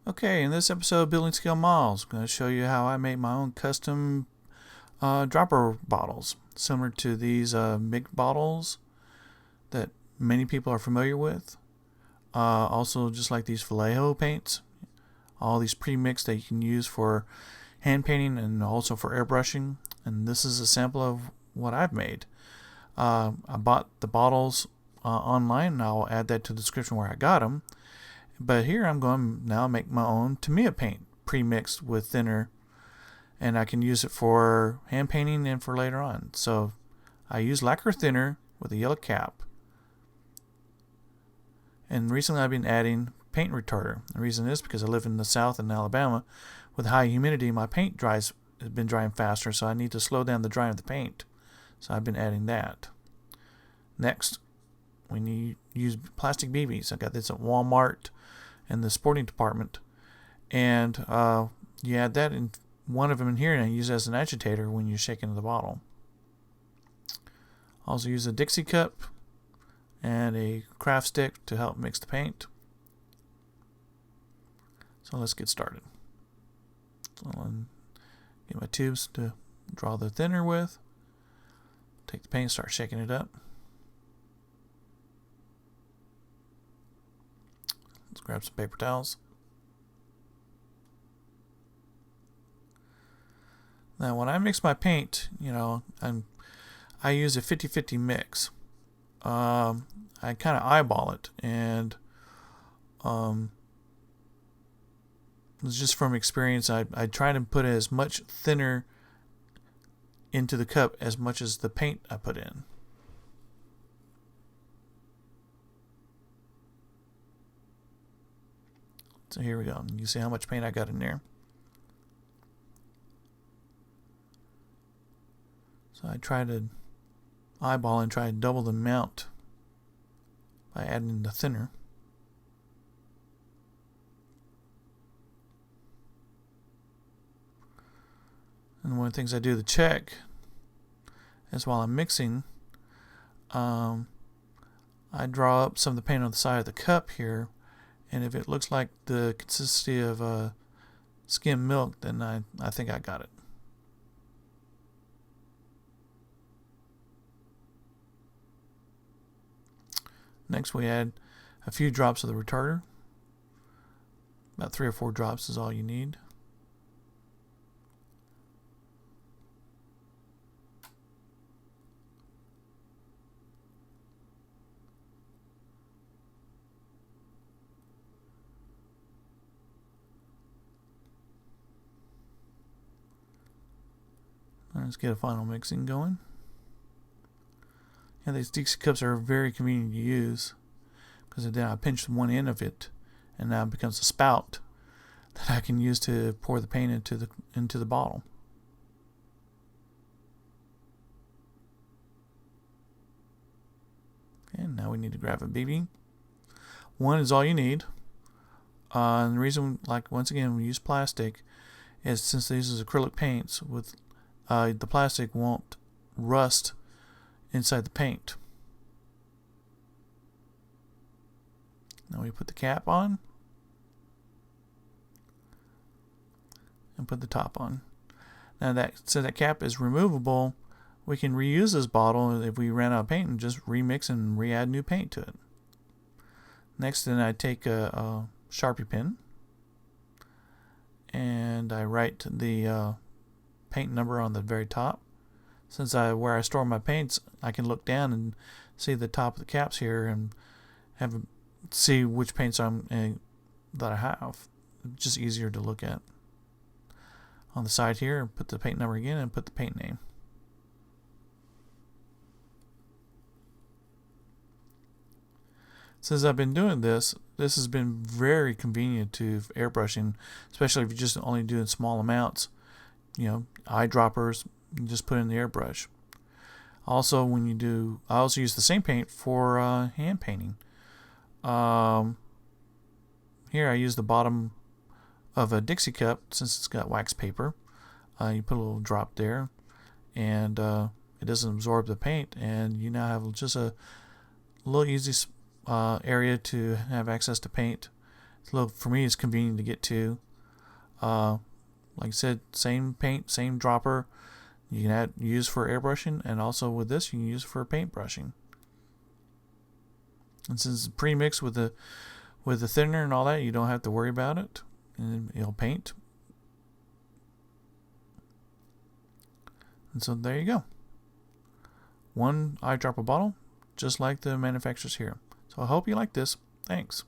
Okay, in this episode of Building Scale Models, I'm going to show you how I make my own custom dropper bottles, similar to these Mig bottles that many people are familiar with. Also, just like these Vallejo paints, all these pre-mixed that you can use for hand painting and also for airbrushing. And this is a sample of what I've made. I bought the bottles online, and I'll add that to the description where I got them. But here I'm going to now make my own Tamiya paint pre-mixed with thinner, and I can use it for hand painting and for later on. So I use lacquer thinner with a yellow cap, and recently I've been adding paint retarder. The reason is because I live in the South in Alabama. With high humidity, my paint has been drying faster, so I need to slow down the drying of the paint. So I've been adding that. Next, we need to use plastic BBs. I got this at Walmart in the sporting department, and you add that in one of them in here, and I use it as an agitator when you're shaking the bottle. Also use a Dixie cup and a craft stick to help mix the paint. So let's get started. So I'll get my tubes to draw the thinner with. Take the paint, start shaking it up. Let's grab some paper towels. Now when I mix my paint, I use a 50-50 mix. I kind of eyeball it, and it's just from experience. I try to put as much thinner into the cup as much as the paint I put in. So here we go. You see how much paint I got in there. So I try to eyeball and try to double the amount by adding the thinner. And one of the things I do to check is while I'm mixing, I draw up some of the paint on the side of the cup here, and if it looks like the consistency of skim milk, then I think I got it. Next we add a few drops of the retarder. About 3 or 4 drops is all you need. Let's get a final mixing going. Yeah, these Dixie cups are very convenient to use because then I pinch one end of it, and now it becomes a spout that I can use to pour the paint into the bottle. Okay, now we need to grab a BB. One is all you need. And the reason, once again, we use plastic is since these is acrylic paints, with the plastic won't rust inside the paint. Now we put the cap on and put the top on. Now since that cap is removable, we can reuse this bottle if we ran out of paint and just remix and re-add new paint to it. Next, then I take a Sharpie pen and I write the paint number on the very top. Since where I store my paints, I can look down and see the top of the caps here and see which paints that I have. It's just easier to look at. On the side here, put the paint number again and put the paint name. Since I've been doing this has been very convenient to airbrushing, especially if you're just only doing small amounts. Eyedroppers, you just put in the airbrush. Also, I also use the same paint for hand painting. Here I use the bottom of a Dixie cup since it's got wax paper. You put a little drop there, and it doesn't absorb the paint, and you now have just a little easy area to have access to paint So for me, it's convenient to get to. Like I said, same paint, same dropper. You can use for airbrushing, and also with this, you can use for paint brushing. And since it's pre-mixed with the thinner and all that, you don't have to worry about it, and it'll paint. And so there you go. One eyedropper bottle, just like the manufacturers here. So I hope you like this. Thanks.